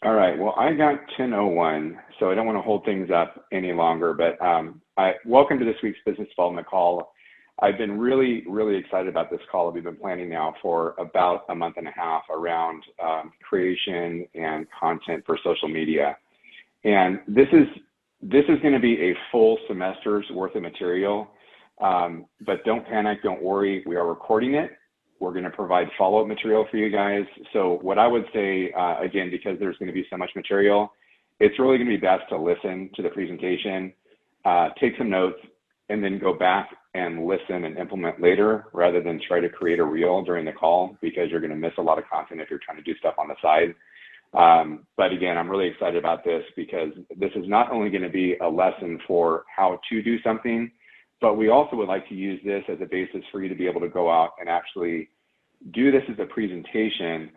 All right, well, I got 10:01, so I don't want to hold things up any longer, but welcome to this week's Business Development Call. I've been really, really excited about this call. We've been planning now for about a month and a half around creation and content for social media. And this is going to be a full semester's worth of material, but don't panic, don't worry, we are recording it. We're going to provide follow-up material for you guys. So what I would say, again, because there's going to be so much material, it's really going to be best to listen to the presentation, take some notes, and then go back and listen and implement later rather than try to create a reel during the call, because you're going to miss a lot of content if you're trying to do stuff on the side. But again, I'm really excited about this because this is not only going to be a lesson for how to do something, but we also would like to use this as a basis for you to be able to go out and actually do this as a presentation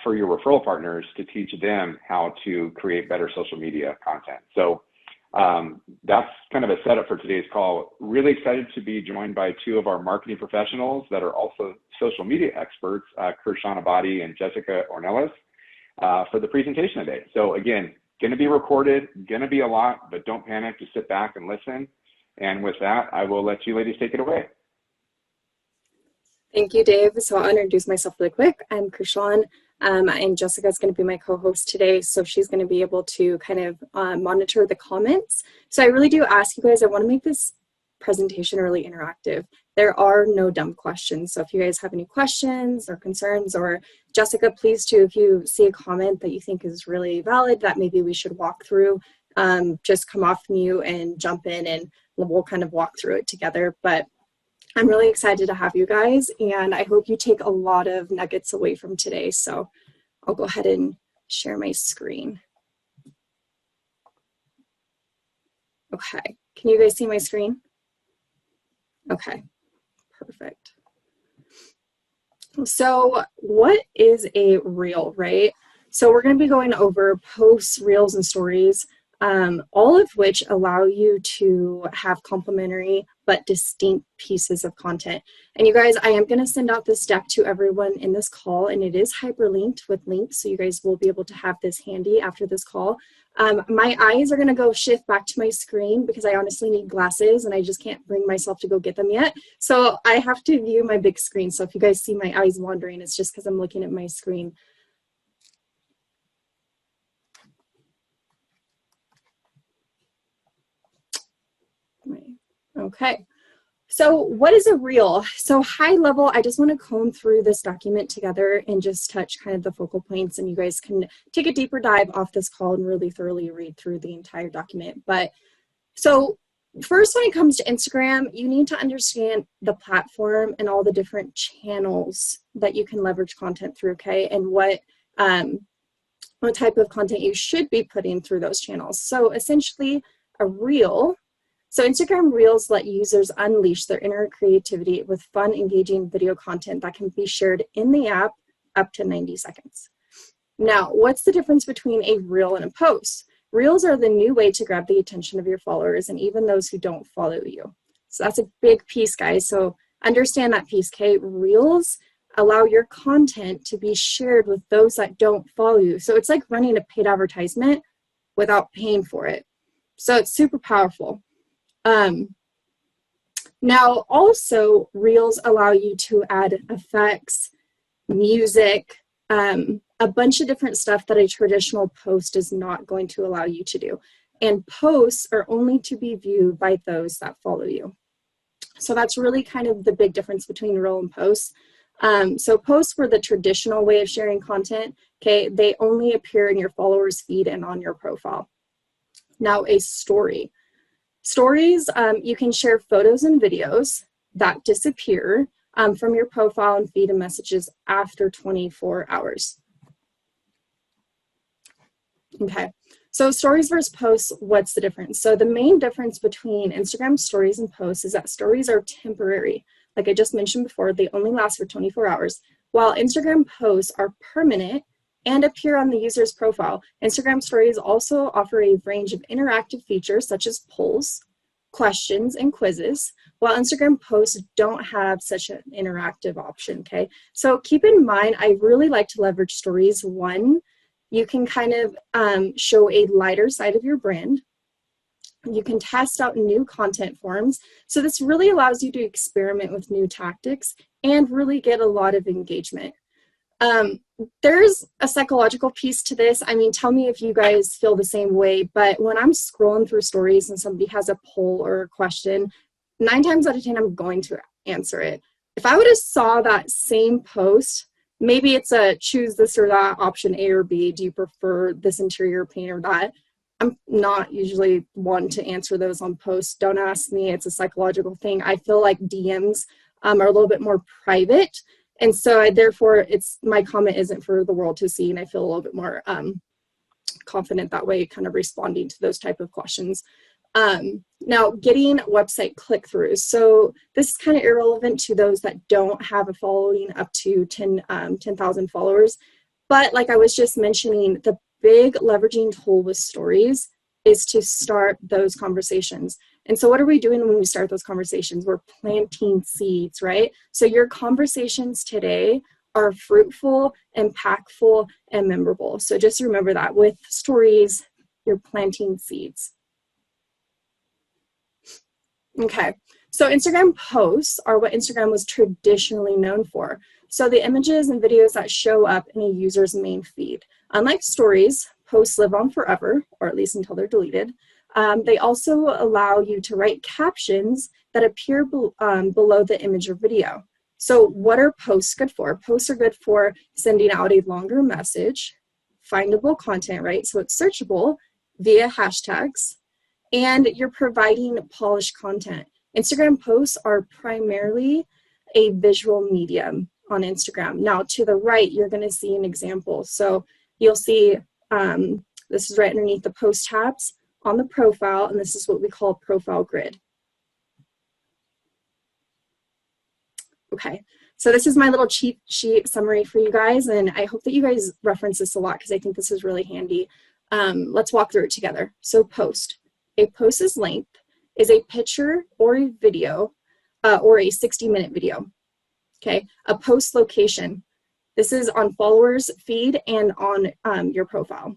for your referral partners to teach them how to create better social media content. So that's kind of a setup for today's call. Really excited to be joined by two of our marketing professionals that are also social media experts, Kershawn Abadi and Jessica Ornelas, for the presentation today. So again, going to be recorded, going to be a lot, but don't panic, just sit back and listen. And with that, I will let you ladies take it away. Thank you, Dave. So I'll introduce myself really quick. I'm Kershawn, and Jessica is going to be my co-host today. So she's going to be able to kind of monitor the comments. So I really do ask you guys, I want to make this presentation really interactive. There are no dumb questions. So if you guys have any questions or concerns, or Jessica, please too, if you see a comment that you think is really valid that maybe we should walk through, just come off mute and jump in and we'll kind of walk through it together. But I'm really excited to have you guys, and I hope you take a lot of nuggets away from today. So I'll go ahead and share my screen. Okay, can you guys see my screen? Okay, perfect. So what is a reel, right? So we're going to be going over posts, reels, and stories, all of which allow you to have complementary but distinct pieces of content. And you guys, I am going to send out this deck to everyone in this call, and it is hyperlinked with links, so you guys will be able to have this handy after this call. My eyes are going to go shift back to my screen because I honestly need glasses and I just can't bring myself to go get them yet. So I have to view my big screen. So if you guys see my eyes wandering, it's just because I'm looking at my screen. Okay, so what is a reel? So high level, I just want to comb through this document together and just touch kind of the focal points, and you guys can take a deeper dive off this call and really thoroughly read through the entire document. But so first, when it comes to Instagram, you need to understand the platform and all the different channels that you can leverage content through, okay? And what type of content you should be putting through those channels. So essentially a reel. So Instagram Reels let users unleash their inner creativity with fun, engaging video content that can be shared in the app up to 90 seconds. Now, what's the difference between a reel and a post? Reels are the new way to grab the attention of your followers and even those who don't follow you. So that's a big piece, guys. So understand that piece, okay? Reels allow your content to be shared with those that don't follow you. So it's like running a paid advertisement without paying for it. So it's super powerful. Now also Reels allow you to add effects, music, a bunch of different stuff that a traditional post is not going to allow you to do. And posts are only to be viewed by those that follow you. So that's really kind of the big difference between reel and posts. So posts were the traditional way of sharing content. Okay, they only appear in your followers' feed and on your profile. Now a story. Stories, you can share photos and videos that disappear from your profile and feed and messages after 24 hours. Okay, so stories versus posts, what's the difference? So the main difference between Instagram stories and posts is that stories are temporary. Like I just mentioned before, they only last for 24 hours, while Instagram posts are permanent and appear on the user's profile. Instagram stories also offer a range of interactive features such as polls, questions, and quizzes, while Instagram posts don't have such an interactive option, okay? So keep in mind, I really like to leverage stories, one, You can kind of show a lighter side of your brand. You can test out new content forms. So this really allows you to experiment with new tactics and really get a lot of engagement. There's a psychological piece to this. I mean, tell me if you guys feel the same way, but when I'm scrolling through stories and somebody has a poll or a question, 9 times out of 10, I'm going to answer it. If I would have saw that same post, maybe it's a choose this or that, option A or B. Do you prefer this interior paint or that? I'm not usually one to answer those on posts. Don't ask me. It's a psychological thing. I feel like DMs are a little bit more private. And so therefore, my comment isn't for the world to see. And I feel a little bit more confident that way, kind of responding to those type of questions. Now, getting website click-throughs. So this is kind of irrelevant to those that don't have a following up to 10,000 followers. But like I was just mentioning, the big leveraging tool with stories is to start those conversations. And so what are we doing when we start those conversations? We're planting seeds, right? So your conversations today are fruitful, impactful, and memorable. So just remember that with stories, you're planting seeds. Okay, so Instagram posts are what Instagram was traditionally known for. So the images and videos that show up in a user's main feed. Unlike stories, posts live on forever, or at least until they're deleted. They also allow you to write captions that appear below the image or video. So what are posts good for? Posts are good for sending out a longer message, findable content, right? So it's searchable via hashtags, and you're providing polished content. Instagram posts are primarily a visual medium on Instagram. Now to the right, you're gonna see an example. So you'll see, this is right underneath the post tabs on the profile, and this is what we call a profile grid. Okay, so this is my little cheat sheet summary for you guys, and I hope that you guys reference this a lot because I think this is really handy. Let's walk through it together. So post. A post's length is a picture or a video or a 60-minute video. Okay, a post location. This is on followers feed and on your profile.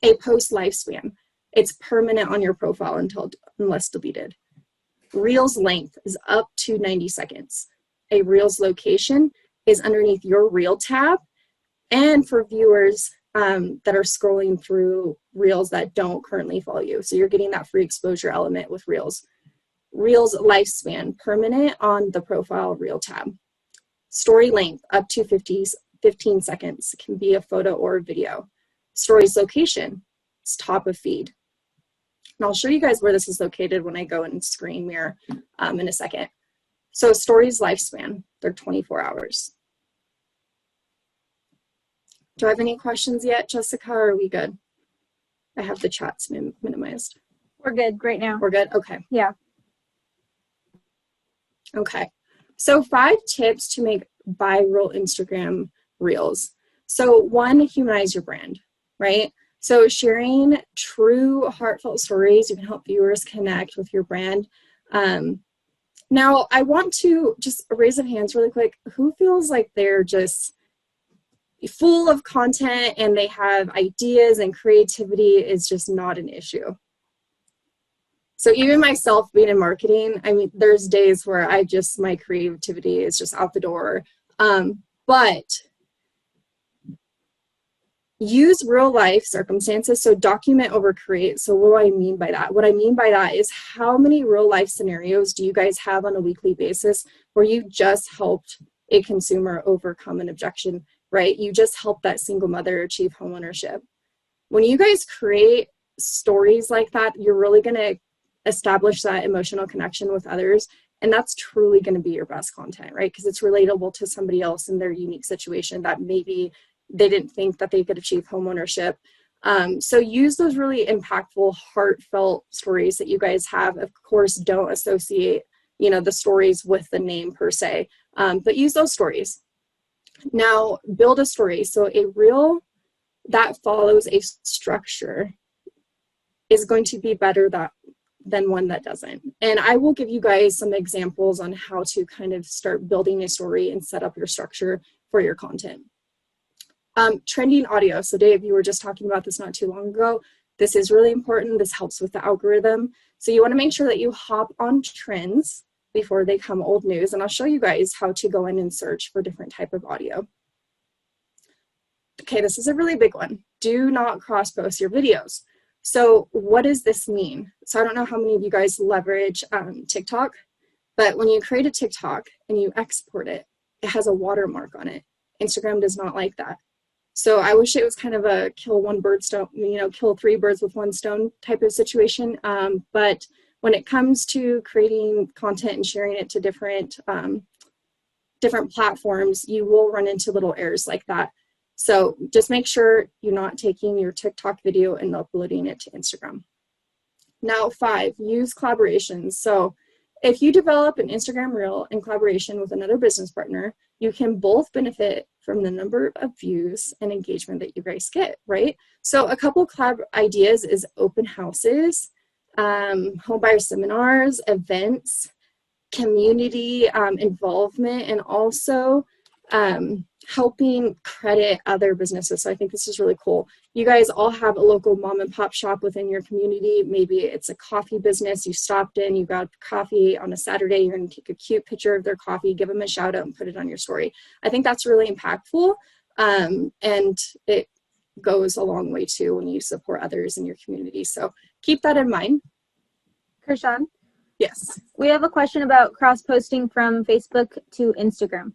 A post lifespan. It's permanent on your profile unless deleted. Reels length is up to 90 seconds. A Reels location is underneath your Reel tab. And for viewers that are scrolling through Reels that don't currently follow you. So you're getting that free exposure element with Reels. Reels lifespan, permanent on the profile Reel tab. Story length, up to 15 seconds. It can be a photo or a video. Stories location, it's top of feed. And I'll show you guys where this is located when I go and screen mirror in a second. So stories lifespan, they're 24 hours. Do I have any questions yet, Jessica, or are we good? I have the chats minimized. We're good right now. We're good? Okay. Yeah. Okay. So 5 tips to make viral Instagram Reels. So 1, humanize your brand, right? So sharing true heartfelt stories, you can help viewers connect with your brand. Now, I want to just a raise of hands really quick. Who feels like they're just full of content and they have ideas and creativity is just not an issue? So even myself being in marketing, I mean, there's days where my creativity is just out the door. But use real life circumstances. So document over create. So what do I mean by that? What I mean by that is how many real life scenarios do you guys have on a weekly basis where you just helped a consumer overcome an objection, right? You just helped that single mother achieve homeownership. When you guys create stories like that, you're really going to establish that emotional connection with others. And that's truly going to be your best content, right? Because it's relatable to somebody else in their unique situation that maybe they didn't think that they could achieve homeownership. So use those really impactful, heartfelt stories that you guys have. Of course, don't associate, the stories with the name per se, but use those stories. Now, build a story. So a reel that follows a structure is going to be better than one that doesn't. And I will give you guys some examples on how to kind of start building a story and set up your structure for your content. Trending audio. So Dave, you were just talking about this not too long ago. This is really important. This helps with the algorithm. So you want to make sure that you hop on trends before they become old news. And I'll show you guys how to go in and search for different type of audio. Okay, this is a really big one. Do not cross-post your videos. So what does this mean? So I don't know how many of you guys leverage TikTok, but when you create a TikTok and you export it, it has a watermark on it. Instagram does not like that. So I wish it was kind of a kill three birds with one stone type of situation. But when it comes to creating content and sharing it to different platforms, you will run into little errors like that. So just make sure you're not taking your TikTok video and uploading it to Instagram. Now 5, use collaborations. So if you develop an Instagram reel in collaboration with another business partner, you can both benefit from the number of views and engagement that you guys get, right? So a couple collab ideas is open houses, homebuyer seminars, events, community involvement, and also helping credit other businesses. So I think this is really cool. You guys all have a local mom and pop shop within your community. Maybe it's a coffee business. You stopped in, you got coffee on a Saturday. You're going to take a cute picture of their coffee, give them a shout out, and put it on your story. I think that's really impactful. And it goes a long way too when you support others in your community. So keep that in mind. Kershawn? Yes. We have a question about cross-posting from Facebook to Instagram.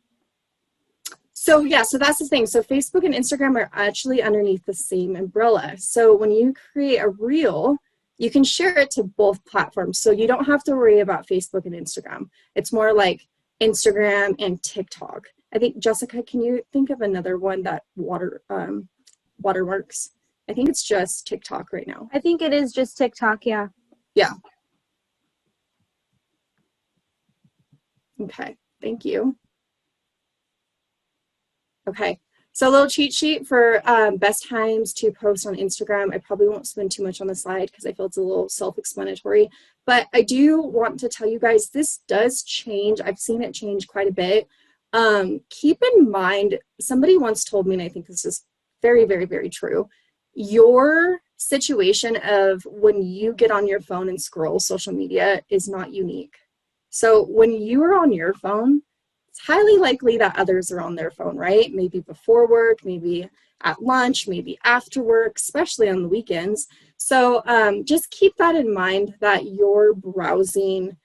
So yeah, so that's the thing. So Facebook and Instagram are actually underneath the same umbrella. So when you create a reel, you can share it to both platforms. So you don't have to worry about Facebook and Instagram. It's more like Instagram and TikTok. I think, Jessica, can you think of another one that watermarks? I think it's just TikTok right now. I think it is just TikTok, yeah. Yeah. Okay, thank you. Okay, so a little cheat sheet for best times to post on Instagram. I probably won't spend too much on the slide because I feel it's a little self-explanatory, but I do want to tell you guys this does change. I've seen it change quite a bit. Keep in mind, somebody once told me, and I think this is very, very, very true, your situation of when you get on your phone and scroll social media is not unique. So when you are on your phone, it's highly likely that others are on their phone, right? Maybe before work, maybe at lunch, maybe after work, especially on the weekends. So just keep that in mind that your browsing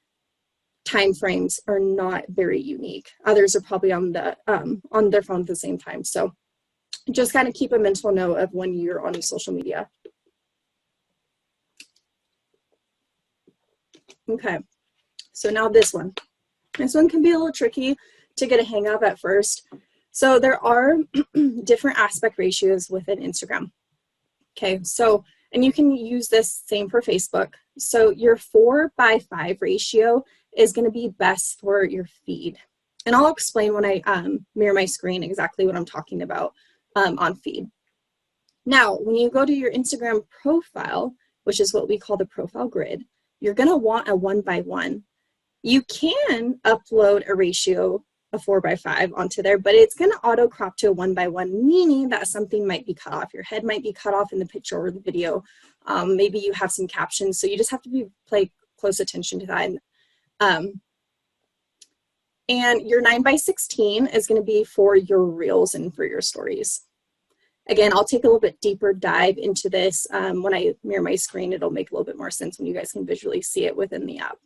timeframes are not very unique. Others are probably on their phone at the same time. So just kind of keep a mental note of when you're on social media. Okay, so now this one. This one can be a little tricky to get a hang of at first. So there are different aspect ratios within Instagram. Okay, so, and you can use this same for Facebook. So your 4:5 ratio is going to be best for your feed. And I'll explain when I mirror my screen exactly what I'm talking about on feed. Now, when you go to your Instagram profile, which is what we call the profile grid, you're going to want a 1:1. You can upload a ratio of 4:5 onto there, but it's going to auto crop to a 1:1, meaning that something might be cut off. Your head might be cut off in the picture or the video. Maybe you have some captions, so you just have to pay close attention to that. And your 9:16 is going to be for your reels and for your stories. Again, I'll take a little bit deeper dive into this. When I mirror my screen, it'll make a little bit more sense when you guys can visually see it within the app.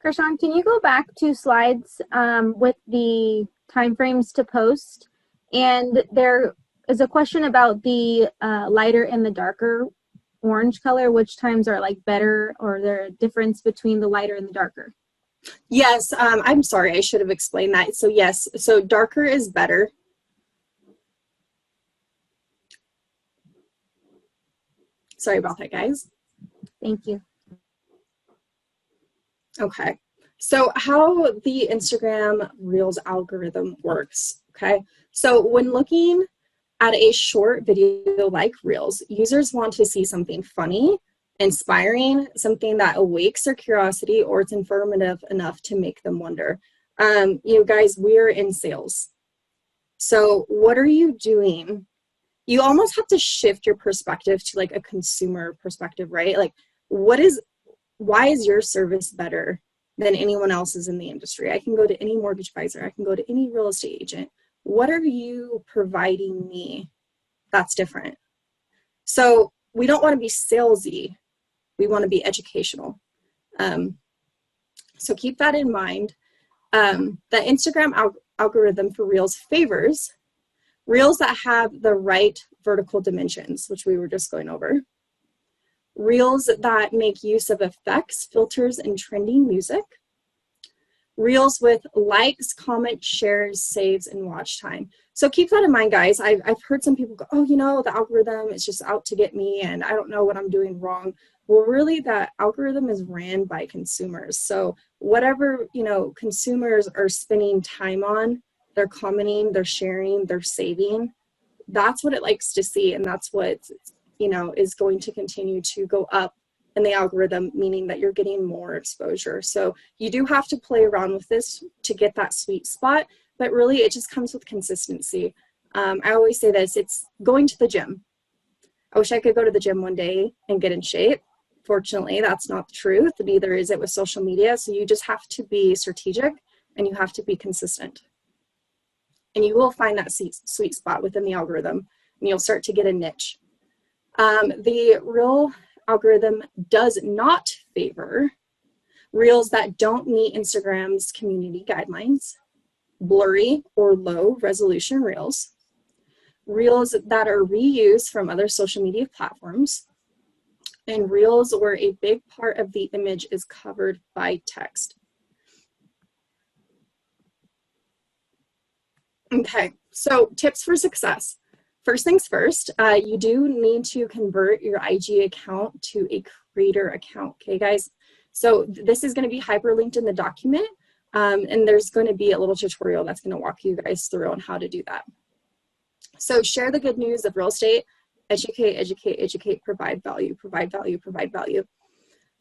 Kershawn, can you go back 2 slides with the timeframes to post? And there is a question about the lighter and the darker orange color. Which times are like better, or there a difference between the lighter and the darker? Yes, I'm sorry, I should have explained that. So yes, so darker is better. Sorry about that, guys. Thank you. Okay, so how the Instagram Reels algorithm works, okay? So when looking at a short video like Reels, users want to see something funny, inspiring, something that awakes their curiosity, or it's informative enough to make them wonder. You know, guys, we're in sales. So what are you doing? You almost have to shift your perspective to like a consumer perspective, right? Like why is your service better than anyone else's in the industry? I can go to any mortgage advisor. I can go to any real estate agent. What are you providing me that's different? So we don't want to be salesy. We want to be educational. So keep that in mind. The Instagram algorithm for Reels favors Reels that have the right vertical dimensions, which we were just going over. Reels that make use of effects, filters, and trending music. Reels with likes, comments, shares, saves, and watch time. So keep that in mind, guys. I've heard some people go, oh, you know, the algorithm is just out to get me and I don't know what I'm doing wrong. Well, really, that algorithm is ran by consumers. So whatever, you know, consumers are spending time on, they're commenting, they're sharing, they're saving. That's what it likes to see. And that's what, you know, is going to continue to go up in the algorithm, meaning that you're getting more exposure. So you do have to play around with this to get that sweet spot, but really it just comes with consistency. I always say this, it's going to the gym. I wish I could go to the gym one day and get in shape. Fortunately, that's not the truth. Neither is it with social media. So you just have to be strategic and you have to be consistent. And you will find that sweet spot within the algorithm and you'll start to get a niche. The Reel algorithm does not favor Reels that don't meet Instagram's community guidelines, blurry or low resolution Reels, Reels that are reused from other social media platforms, and Reels where a big part of the image is covered by text. Okay, so tips for success. First things first, you do need to convert your IG account to a creator account, okay guys? So this is gonna be hyperlinked in the document, and there's gonna be a little tutorial that's gonna walk you guys through on how to do that. So share the good news of real estate, educate, educate, educate, provide value, provide value, provide value.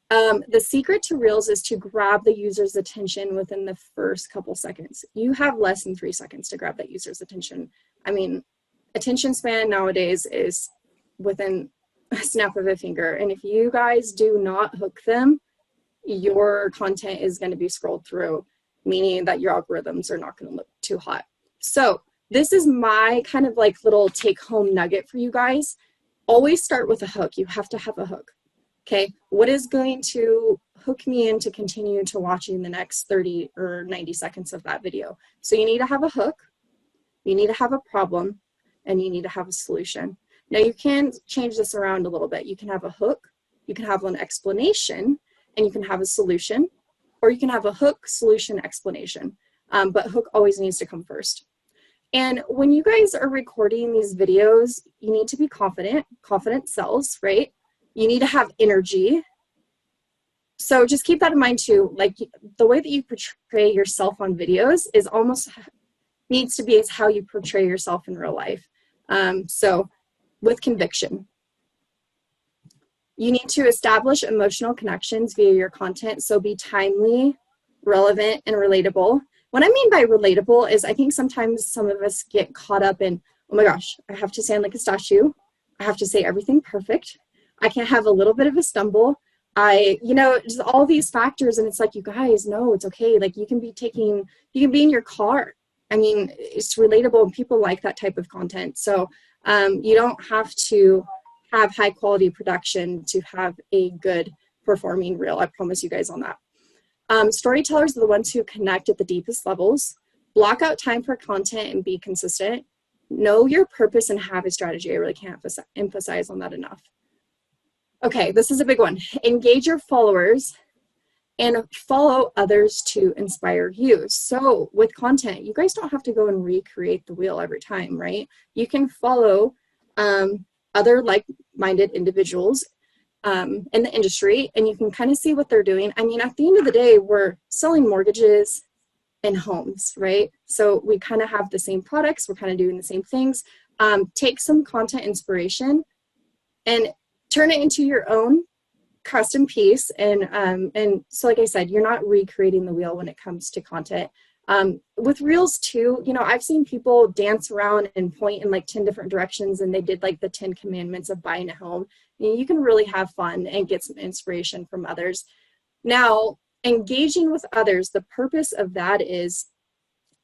The secret to Reels is to grab the user's attention within the first couple seconds. You have less than 3 seconds to grab that user's attention. I mean, attention span nowadays is within a snap of a finger. And if you guys do not hook them, your content is going to be scrolled through, meaning that your algorithms are not going to look too hot. So this is my kind of like little take home nugget for you guys. Always start with a hook. You have to have a hook. Okay, what is going to hook me in to continue to watching the next 30 or 90 seconds of that video? So you need to have a hook, you need to have a problem, and you need to have a solution. Now you can change this around a little bit. You can have a hook, you can have an explanation, and you can have a solution, or you can have a hook, solution, explanation. But hook always needs to come first. And when you guys are recording these videos, you need to be confident. Confident sells, right? You need to have energy. So just keep that in mind too. Like the way that you portray yourself on videos is almost needs to be as how you portray yourself in real life. So with conviction. You need to establish emotional connections via your content. So be timely, relevant, and relatable. What I mean by relatable is I think sometimes some of us get caught up in, oh my gosh, I have to sound like a statue. I have to say everything perfect. I can have a little bit of a stumble. You know, just all these factors. And it's like, you guys, no, it's okay. Like you can be in your car. I mean, it's relatable and people like that type of content. So you don't have to have high quality production to have a good performing reel. I promise you guys on that. Storytellers are the ones who connect at the deepest levels. Block out time for content and be consistent. Know your purpose and have a strategy. I really can't emphasize on that enough. Okay, this is a big one. Engage your followers and follow others to inspire you. So with content, you guys don't have to go and recreate the wheel every time, right? You can follow other like-minded individuals in the industry, and you can kind of see what they're doing. I mean, at the end of the day, we're selling mortgages and homes, right? So we kind of have the same products. We're kind of doing the same things. Take some content inspiration and turn it into your own custom piece. And so like I said, you're not recreating the wheel when it comes to content. With reels too, you know, I've seen people dance around and point in like 10 different directions, and they did like the 10 commandments of buying a home. You can really have fun and get some inspiration from others. Now, engaging with others, the purpose of that is,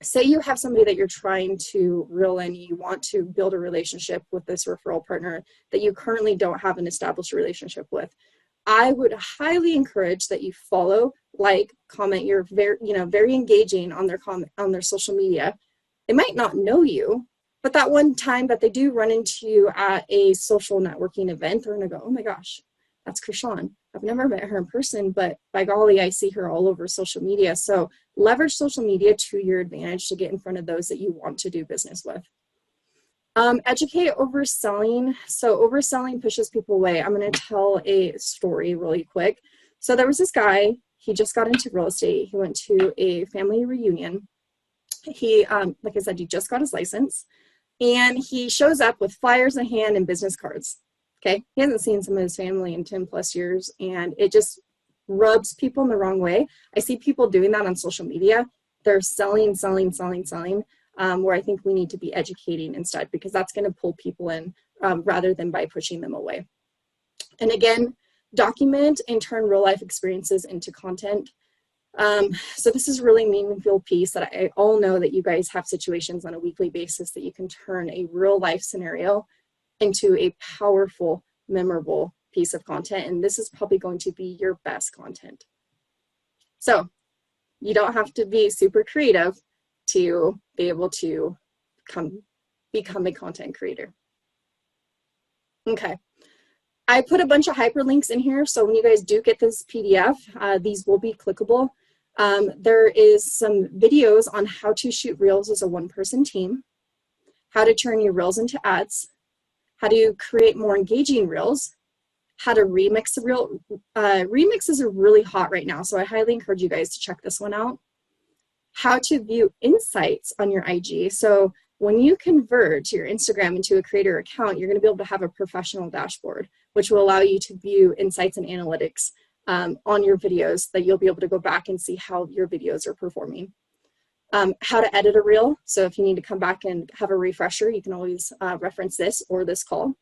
say you have somebody that you're trying to reel in, you want to build a relationship with this referral partner that you currently don't have an established relationship with. I would highly encourage that you follow, like, comment. You're very engaging on their comment on their social media. They might not know you, but that one time that they do run into you at a social networking event, they're gonna go, oh my gosh, that's Krishan. I've never met her in person, but by golly, I see her all over social media. So leverage social media to your advantage to get in front of those that you want to do business with. Educate overselling. So overselling pushes people away. I'm going to tell a story really quick. So there was this guy, he just got into real estate. He went to a family reunion. He, like I said, he just got his license, and he shows up with flyers in hand and business cards. Okay. He hasn't seen some of his family in 10 plus years, and it just rubs people in the wrong way. I see people doing that on social media. They're selling, where I think we need to be educating instead, because that's going to pull people in rather than by pushing them away. And again, document and turn real life experiences into content. So this is a really meaningful piece that I all know that you guys have situations on a weekly basis that you can turn a real life scenario into a powerful, memorable piece of content. And this is probably going to be your best content. So you don't have to be super creative to be able to become a content creator. Okay. I put a bunch of hyperlinks in here, so when you guys do get this PDF, these will be clickable. There is some videos on how to shoot reels as a one-person team, how to turn your reels into ads, how to create more engaging reels, how to remix a reel. Remixes are really hot right now, so I highly encourage you guys to check this one out. How to view insights on your IG. So when you convert your Instagram into a creator account, you're going to be able to have a professional dashboard, which will allow you to view insights and analytics on your videos, that you'll be able to go back and see how your videos are performing. How to edit a reel. So if you need to come back and have a refresher, you can always reference this or this call.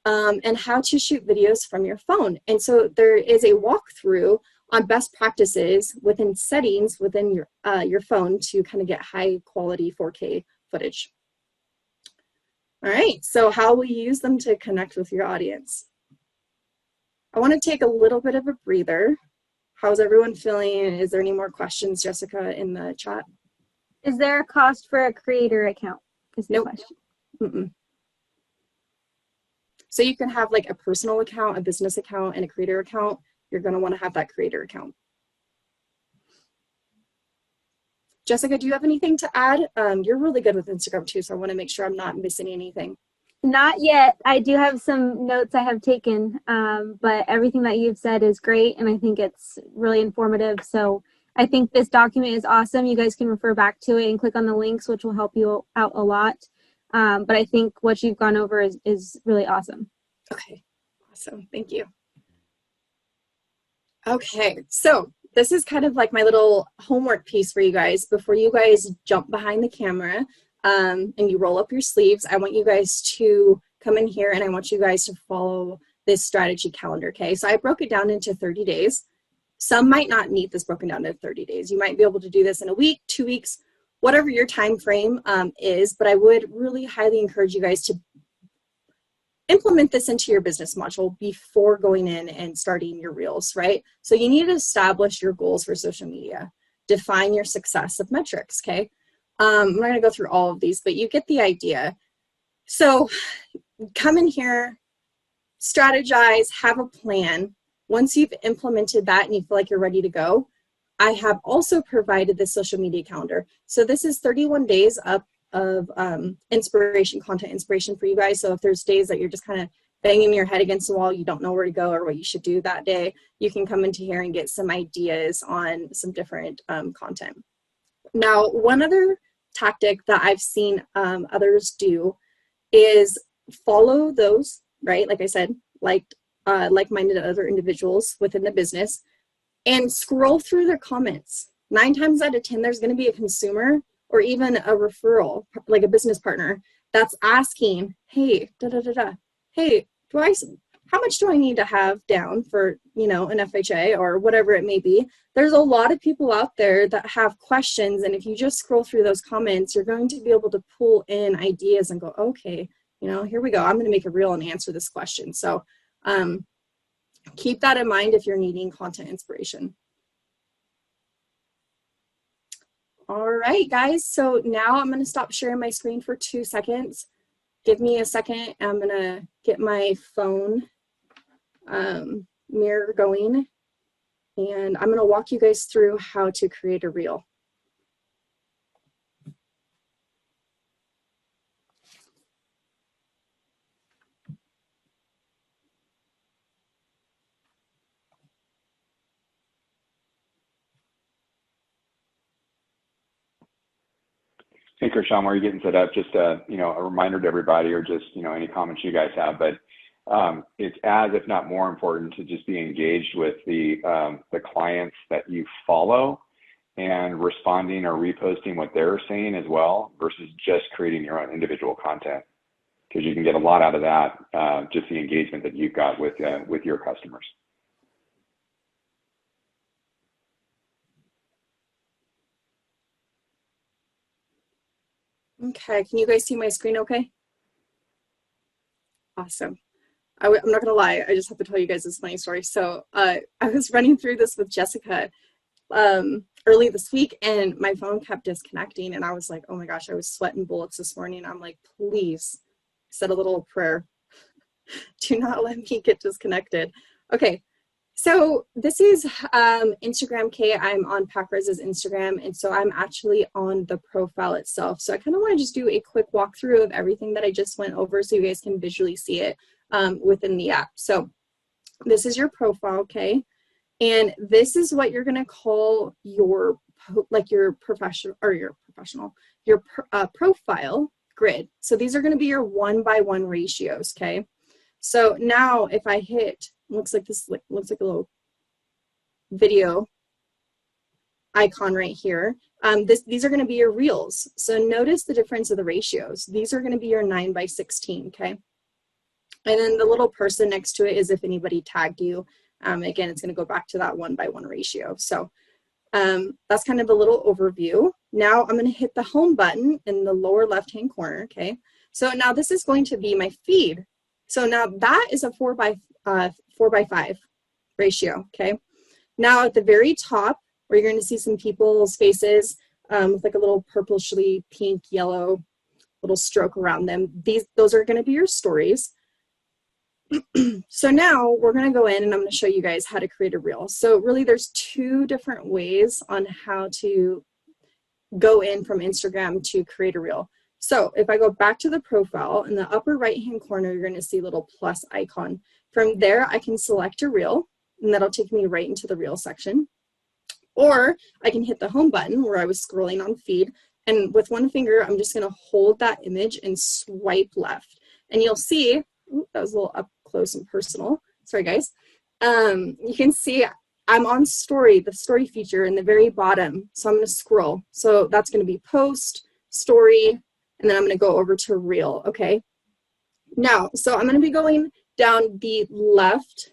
And how to shoot videos from your phone. And so there is a walkthrough on best practices within settings within your phone to kind of get high quality 4K footage. All right, so how will you use them to connect with your audience? I want to take a little bit of a breather. How's everyone feeling? Is there any more questions, Jessica, in the chat? Is there a cost for a creator account? Nope. Mm-mm. So you can have like a personal account, a business account, and a creator account. You're going to want to have that creator account. Jessica, do you have anything to add? You're really good with Instagram too, so I want to make sure I'm not missing anything. Not yet. I do have some notes I have taken, but everything that you've said is great, and I think it's really informative. So I think this document is awesome. You guys can refer back to it and click on the links, which will help you out a lot. But I think what you've gone over is really awesome. Okay, awesome. Thank you. Okay, so this is kind of like my little homework piece for you guys. Before you guys jump behind the camera and you roll up your sleeves, I want you guys to come in here and I want you guys to follow this strategy calendar, okay? So I broke it down into 30 days. Some might not need this broken down into 30 days. You might be able to do this in a week, 2 weeks, whatever your time frame is, but I would really highly encourage you guys to implement this into your business module before going in and starting your reels, right? So you need to establish your goals for social media, define your success of metrics, okay? I'm not gonna go through all of these, but you get the idea. So come in here, strategize, have a plan. Once you've implemented that and you feel like you're ready to go, I have also provided the social media calendar. So this is 31 days up of content inspiration for you guys. So if there's days that you're just kind of banging your head against the wall, you don't know where to go or what you should do that day, you can come into here and get some ideas on some different content. Now, one other tactic that I've seen others do is follow those, right? Like I said, like-minded other individuals within the business and scroll through their comments. 9 times out of 10, there's going to be a consumer or even a referral, like a business partner, that's asking, hey, hey, how much do I need to have down for, an FHA or whatever it may be? There's a lot of people out there that have questions, and if you just scroll through those comments, you're going to be able to pull in ideas and go, okay, here we go. I'm going to make a reel and answer this question. So keep that in mind if you're needing content inspiration. All right, guys. So now I'm going to stop sharing my screen for 2 seconds. Give me a second. I'm going to get my phone mirror going, and I'm going to walk you guys through how to create a reel. Hey, Krishan, while you're getting set up, just a reminder to everybody, or just any comments you guys have. But it's as, if not more important, to just be engaged with the clients that you follow and responding or reposting what they're saying as well, versus just creating your own individual content, because you can get a lot out of that, just the engagement that you've got with your customers. Okay, can you guys see my screen okay? Awesome. I'm not going to lie, I just have to tell you guys this funny story. So I was running through this with Jessica early this week, and my phone kept disconnecting, and I was like, oh my gosh, I was sweating bullets this morning. I'm like, please, said a little prayer. Do not let me get disconnected. Okay, so this is Instagram K. I'm on PacRes' Instagram, and so I'm actually on the profile itself. So I kind of want to just do a quick walkthrough of everything that I just went over so you guys can visually see it within the app. So this is your profile, okay? And this is what you're going to call your profile grid. So these are going to be your 1:1 ratios, okay? So now if I hit, looks like a little video icon right here. These are going to be your reels. So notice the difference of the ratios. These are going to be your 9:16, okay? And then the little person next to it is if anybody tagged you. Again, it's going to go back to that 1:1 ratio. So that's kind of a little overview. Now I'm going to hit the home button in the lower left-hand corner, okay? So now this is going to be my feed. So now that is a 4:5 ratio, okay? Now at the very top, where you're going to see some people's faces with like a little purplishly pink, yellow little stroke around them, those are going to be your stories. So now we're going to go in and I'm going to show you guys how to create a reel. So really there's 2 different ways on how to go in from Instagram to create a reel. So if I go back to the profile, in the upper right hand corner, you're going to see a little plus icon. From there, I can select a reel, and that'll take me right into the reel section. Or I can hit the home button where I was scrolling on feed, and with one finger, I'm just going to hold that image and swipe left. And you'll see, ooh, that was a little up close and personal. Sorry, guys. You can see I'm on story, the story feature in the very bottom. So I'm going to scroll. So that's going to be post, story, and then I'm going to go over to reel, okay? Now, so I'm going to be going down the left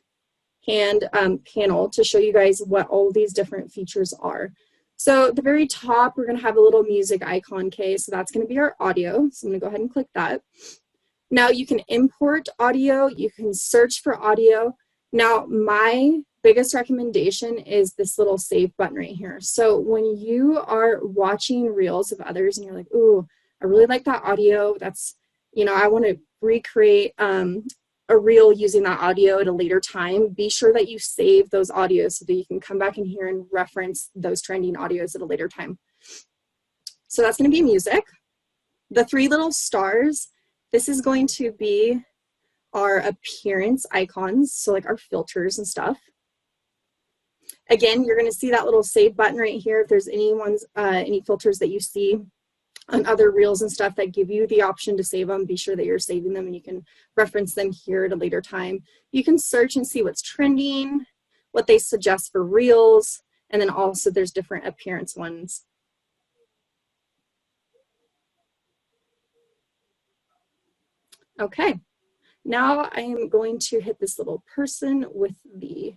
hand panel to show you guys what all these different features are. So at the very top, we're going to have a little music icon, okay? So that's going to be our audio. So I'm going to go ahead and click that. Now you can import audio, you can search for audio. Now my biggest recommendation is this little save button right here. So when you are watching reels of others and you're like, ooh, I really like that audio, that's, I want to recreate a reel using that audio at a later time, be sure that you save those audios so that you can come back in here and reference those trending audios at a later time. So that's going to be music. The 3 little stars, this is going to be our appearance icons, so like our filters and stuff. Again, you're going to see that little save button right here. If there's any filters that you see on other reels and stuff that give you the option to save them, be sure that you're saving them and you can reference them here at a later time. You can search and see what's trending, what they suggest for reels. And then also there's different appearance ones. Okay, now I am going to hit this little person with the,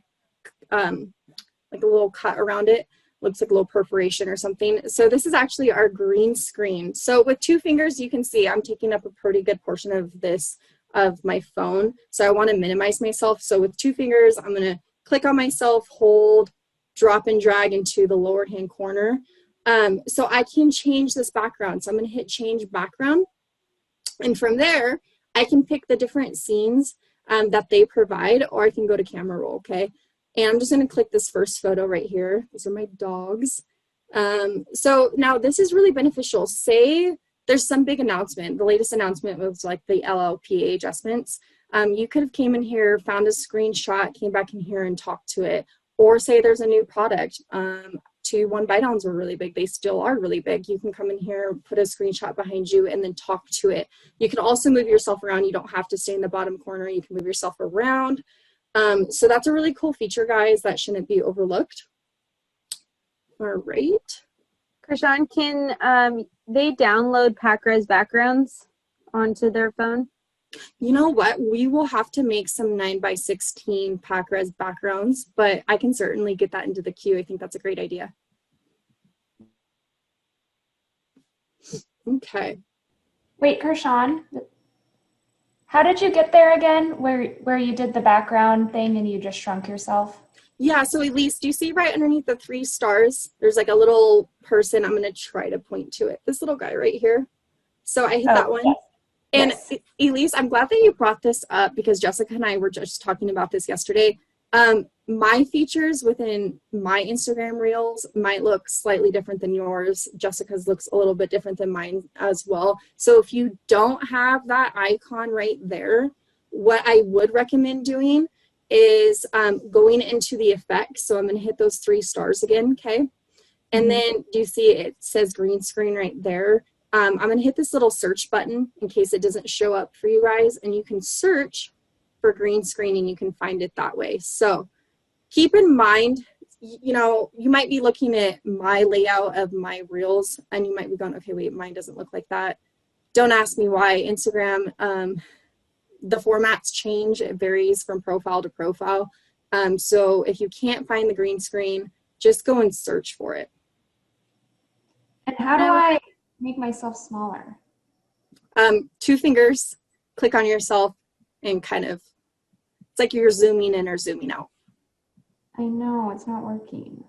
like a little cut around it. Looks like a little perforation or something. So this is actually our green screen. So with 2 fingers, you can see I'm taking up a pretty good portion of this, of my phone. So I want to minimize myself. So with 2 fingers, I'm going to click on myself, hold, drop and drag into the lower hand corner. So I can change this background. So I'm going to hit change background. And from there, I can pick the different scenes that they provide, or I can go to camera roll, okay? And I'm just going to click this first photo right here. These are my dogs. So now this is really beneficial. Say there's some big announcement. The latest announcement was like the LLPA adjustments. You could have came in here, found a screenshot, came back in here and talked to it. Or say there's a new product. 2-1 buy downs were really big. They still are really big. You can come in here, put a screenshot behind you, and then talk to it. You can also move yourself around. You don't have to stay in the bottom corner. You can move yourself around. So that's a really cool feature, guys, that shouldn't be overlooked. All right. Krishan, can they download PacRes backgrounds onto their phone? You know what? We will have to make some 9x16 PacRes backgrounds, but I can certainly get that into the queue. I think that's a great idea. Okay. Wait, Krishan, how did you get there again, where you did the background thing and you just shrunk yourself? Yeah, so Elise, do you see right underneath the 3 stars? There's like a little person. I'm going to try to point to it. This little guy right here. So I hit that one. Yes. And yes. Elise, I'm glad that you brought this up because Jessica and I were just talking about this yesterday. My features within my Instagram reels might look slightly different than yours. Jessica's looks a little bit different than mine as well. So if you don't have that icon right there, what I would recommend doing is going into the effects. So I'm going to hit those 3 stars again, okay? And then do you see it says green screen right there? I'm going to hit this little search button in case it doesn't show up for you guys, and you can search for green screen and you can find it that way. So keep in mind, you know, you might be looking at my layout of my reels and you might be going, okay, wait, mine doesn't look like that. Don't ask me why. Instagram, the formats change. It varies from profile to profile. So if you can't find the green screen, just go and search for it. And how do I make myself smaller? 2 fingers, click on yourself, and kind of, it's like you're zooming in or zooming out. I know, it's not working.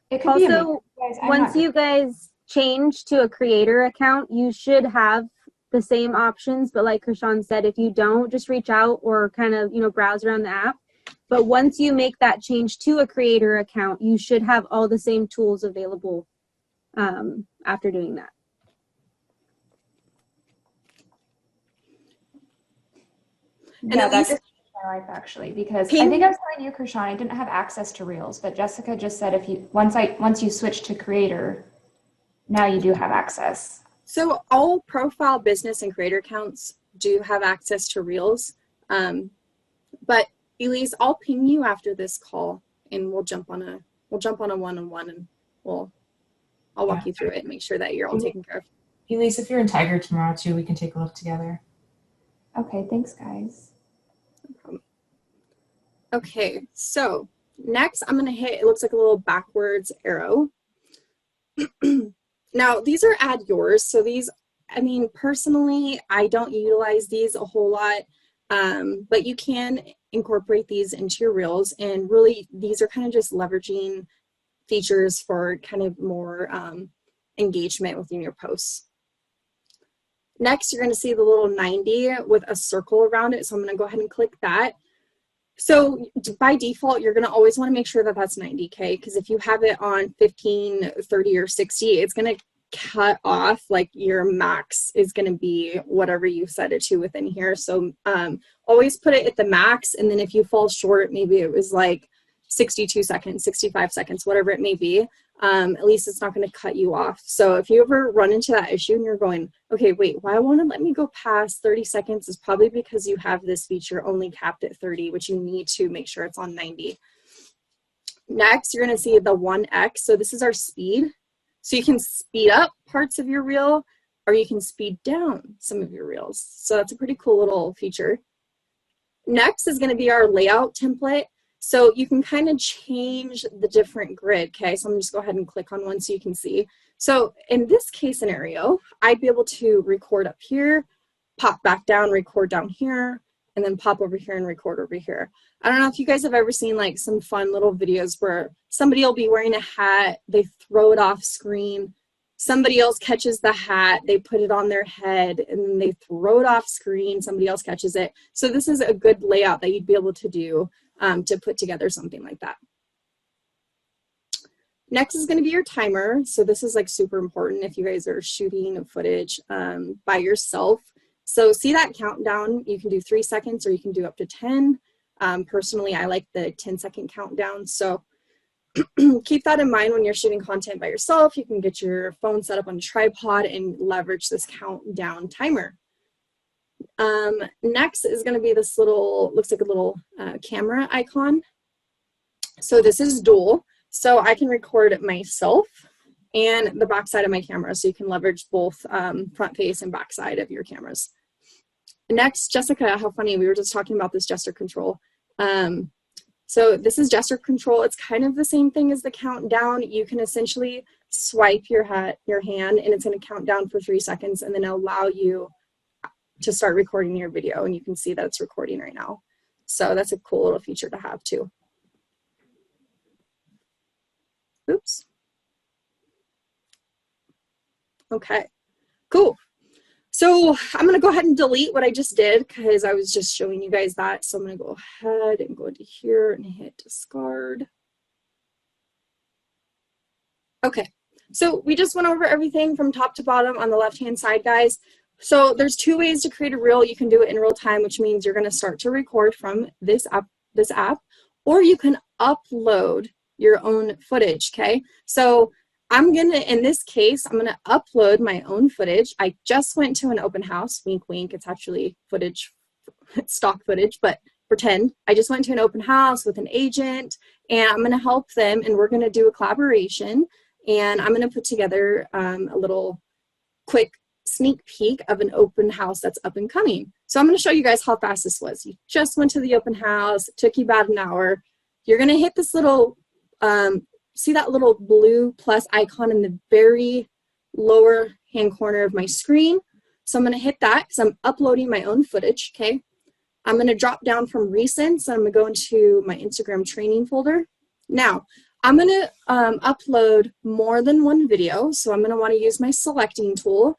It could Also, once you guys change to a creator account, you should have the same options. But like Krishan said, if you don't, just reach out or kind of, you know, browse around the app. But once you make that change to a creator account, you should have all the same tools available after doing that. Yeah, that just changed my life actually, because I think I was telling you, Krishan, I didn't have access to Reels, but Jessica just said if you once you switch to creator, now you do have access. So all profile business and creator accounts do have access to Reels, but Elise, I'll ping you after this call, and we'll jump on a one-on-one, and I'll walk you through it and make sure that you're all taken care of. Elise, if you're in Tiger tomorrow too, we can take a look together. Okay, thanks guys. No problem. Okay, so next I'm gonna hit, it looks like a little backwards arrow. Now these are add yours, so these, I mean, personally, I don't utilize these a whole lot, but you can incorporate these into your Reels, and really these are kind of just leveraging features for kind of more engagement within your posts. Next, you're going to see the little 90 with a circle around it. So I'm going to go ahead and click that. So by default, you're going to always want to make sure that that's 90K, because if you have it on 15, 30, or 60, it's going to cut off, like your max is going to be whatever you set it to within here. So always put it at the max, and then if you fall short, maybe it was like 62 seconds, 65 seconds, whatever it may be, at least it's not going to cut you off. So if you ever run into that issue and you're going, okay, wait, why won't it let me go past 30 seconds? Is probably because you have this feature only capped at 30, which you need to make sure it's on 90. Next, you're going to see the 1x. So this is our speed. So you can speed up parts of your reel, or you can speed down some of your reels. So that's a pretty cool little feature. Next is going to be our layout template. So you can kind of change the different grid. Okay, so I'm just go ahead and click on one so you can see. So in this case scenario, I'd be able to record up here, pop back down, record down here, and then pop over here and record over here. I don't know if you guys have ever seen like some fun little videos where somebody will be wearing a hat, they throw it off screen, somebody else catches the hat, they put it on their head, and then they throw it off screen, somebody else catches it. So this is a good layout that you'd be able to do to put together something like that. Next is going to be your timer. So this is like super important if you guys are shooting footage by yourself. So see that countdown, you can do 3 seconds or you can do up to 10. Personally, I like the 10-second countdown. So keep that in mind when you're shooting content by yourself. You can get your phone set up on a tripod and leverage this countdown timer. Next is going to be this little, looks like a little camera icon. So this is dual. So I can record myself and the backside of my camera. So you can leverage both front face and backside of your cameras. Next, Jessica, how funny, we were just talking about this gesture control. So this is gesture control. It's kind of the same thing as the countdown. You can essentially swipe your hand and it's going to count down for 3 seconds and then allow you to start recording your video, and you can see that it's recording right now. So that's a cool little feature to have too. Oops. Okay, cool. So I'm going to go ahead and delete what I just did because I was just showing you guys that. So I'm going to go ahead and go into here and hit discard. Okay, so we just went over everything from top to bottom on the left-hand side, guys. So there's 2 ways to create a reel. You can do it in real time, which means you're going to start to record from this app, or you can upload your own footage, okay? So I'm gonna, in this case, I'm gonna upload my own footage. I just went to an open house, wink, wink. It's actually footage, stock footage, but pretend. I just went to an open house with an agent and I'm gonna help them and we're gonna do a collaboration and I'm gonna put together a little quick sneak peek of an open house that's up and coming. So I'm gonna show you guys how fast this was. You just went to the open house, it took you about an hour. You're gonna hit this little, see that little blue plus icon in the very lower hand corner of my screen? So I'm going to hit that because I'm uploading my own footage, okay? I'm going to drop down from recents and I'm going to go into my Instagram training folder. Now, I'm going to upload more than one video, so I'm going to want to use my selecting tool.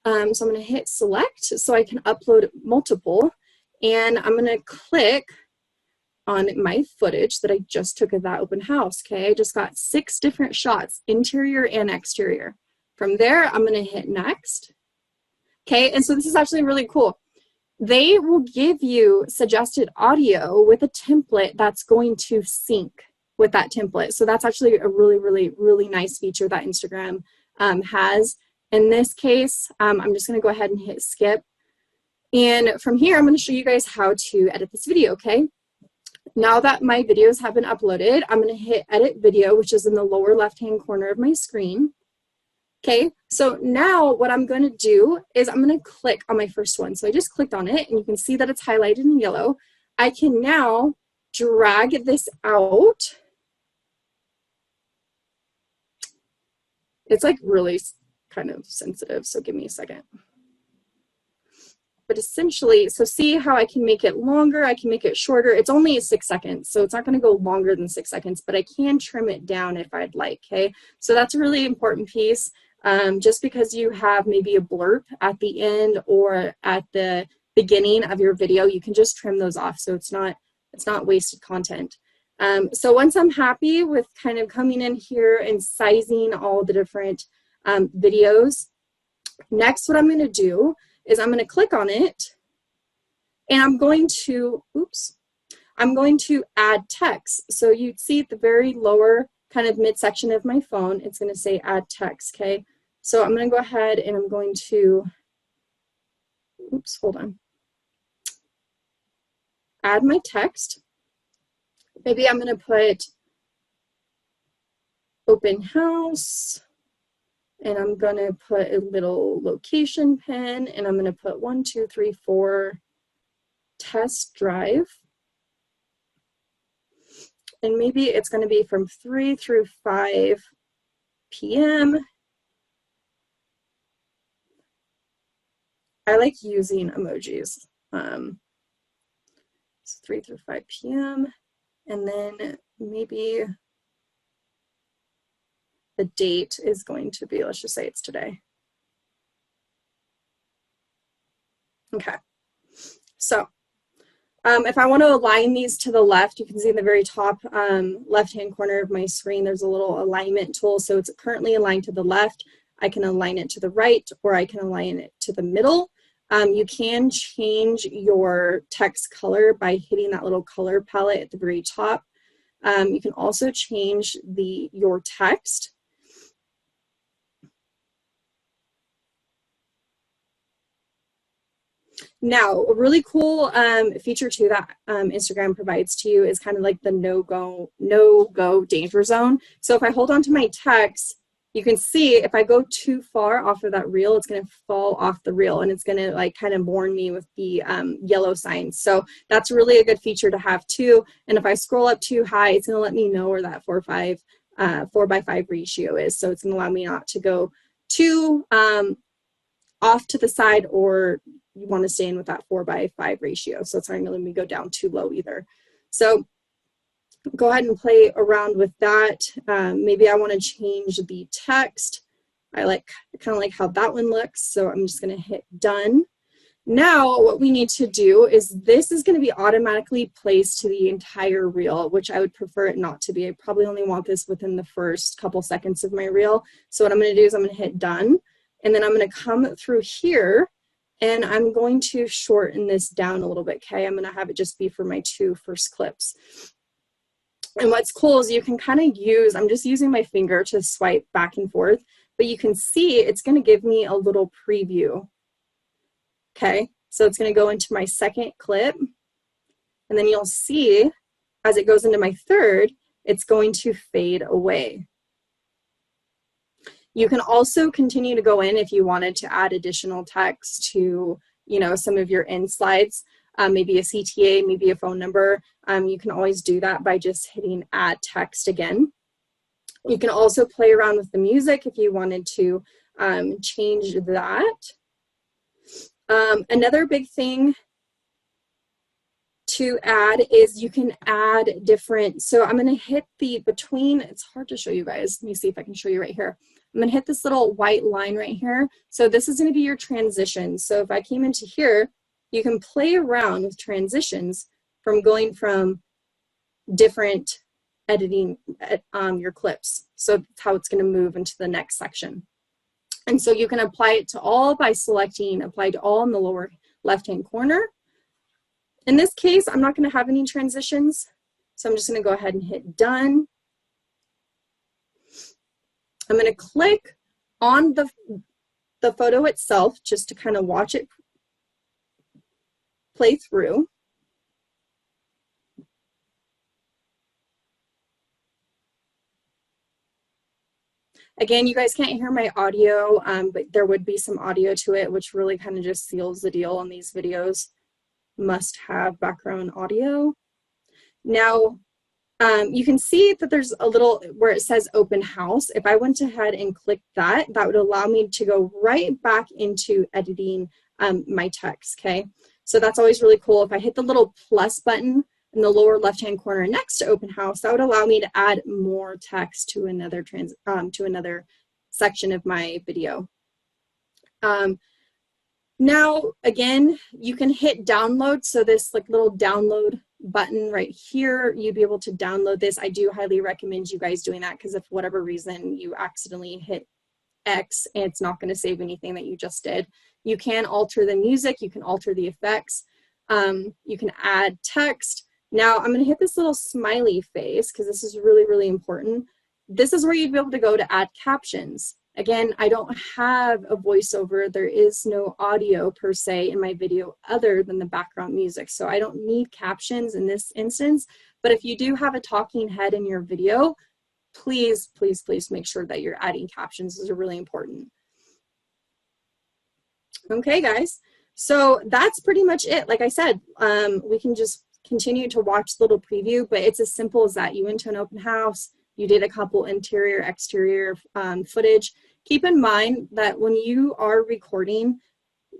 So I'm going to hit select so I can upload multiple, and I'm going to click on my footage that I just took of that open house, okay? I just got 6 different shots, interior and exterior. From there, I'm gonna hit next, okay? And so this is actually really cool. They will give you suggested audio with a template that's going to sync with that template. So that's actually a really, really, really nice feature that Instagram has. In this case, I'm just gonna go ahead and hit skip. And from here, I'm gonna show you guys how to edit this video, okay? Now that my videos have been uploaded, I'm going to hit edit video, which is in the lower left-hand corner of my screen. Okay, so now what I'm going to do is I'm going to click on my first one. So I just clicked on it and you can see that it's highlighted in yellow. I can now drag this out. It's like really kind of sensitive, so give me a second. But essentially, so see how I can make it longer, I can make it shorter. It's only 6 seconds, so it's not gonna go longer than 6 seconds, but I can trim it down if I'd like, okay? So that's a really important piece. Just because you have maybe a blurb at the end or at the beginning of your video, you can just trim those off so it's not wasted content. So once I'm happy with kind of coming in here and sizing all the different videos, next what I'm gonna do is I'm going to click on it and I'm going to add text. So you'd see at the very lower kind of midsection of my phone, it's going to say add text, okay? So I'm going to go ahead and I'm going to, add my text. Maybe I'm going to put open house, and I'm gonna put a little location pin, and I'm gonna put 1, 2, 3, 4 test drive. And maybe it's gonna be from 3 through 5 p.m. I like using emojis. So 3 through 5 p.m. And then maybe the date is going to be, let's just say it's today. Okay. So if I want to align these to the left, you can see in the very top left-hand corner of my screen, there's a little alignment tool. So it's currently aligned to the left. I can align it to the right, or I can align it to the middle. You can change your text color by hitting that little color palette at the very top. You can also change your text. Now, a really cool feature too that Instagram provides to you is kind of like the no-go danger zone. So if I hold on to my text, you can see if I go too far off of that reel, it's going to fall off the reel, and it's going to like kind of warn me with the yellow signs. So that's really a good feature to have too. And if I scroll up too high, it's going to let me know where that 4:5 ratio is. So it's going to allow me not to go too off to the side, or you want to stay in with that 4:5 ratio. So it's not going to let me go down too low either. So go ahead and play around with that. Maybe I want to change the text. I kind of like how that one looks. So I'm just going to hit done. Now what we need to do is this is going to be automatically placed to the entire reel, which I would prefer it not to be. I probably only want this within the first couple seconds of my reel. So what I'm going to do is I'm going to hit done. And then I'm going to come through here, and I'm going to shorten this down a little bit, okay? I'm going to have it just be for my 2 first clips. And what's cool is you can kind of use, I'm just using my finger to swipe back and forth, but you can see it's going to give me a little preview, okay? So it's going to go into my second clip, and then you'll see as it goes into my third, it's going to fade away. You can also continue to go in if you wanted to add additional text to, some of your end slides, maybe a CTA, maybe a phone number. You can always do that by just hitting add text again. You can also play around with the music if you wanted to change that. Another big thing to add is you can add different, so I'm going to hit it's hard to show you guys. Let me see if I can show you right here. I'm going to hit this little white line right here. So this is going to be your transitions. So if I came into here, you can play around with transitions from going from different editing your clips. So that's how it's going to move into the next section. And so you can apply it to all by selecting apply to all in the lower left-hand corner. In this case, I'm not going to have any transitions. So I'm just going to go ahead and hit done. I'm going to click on the photo itself just to kind of watch it play through. Again, you guys can't hear my audio, but there would be some audio to it, which really kind of just seals the deal on these videos. Must have background audio. Now, you can see that there's a little where it says open house. If I went ahead and clicked that, that would allow me to go right back into editing my text, okay? So that's always really cool. If I hit the little plus button in the lower left-hand corner next to open house, that would allow me to add more text to another section of my video. Now, again, you can hit download. So this little download button right here, you'd be able to download this. I do highly recommend you guys doing that, because if for whatever reason you accidentally hit X and it's not going to save anything that you just did. You can alter the music, you can alter the effects, you can add text. Now I'm going to hit this little smiley face because this is really, really important. This is where you'd be able to go to add captions. Again, I don't have a voiceover. There is no audio per se in my video other than the background music. So I don't need captions in this instance. But if you do have a talking head in your video, please, please, please make sure that you're adding captions. Those are really important. Okay, guys, so that's pretty much it. Like I said, we can just continue to watch the little preview, but it's as simple as that. You went to an open house, you did a couple interior, exterior footage. Keep in mind that when you are recording,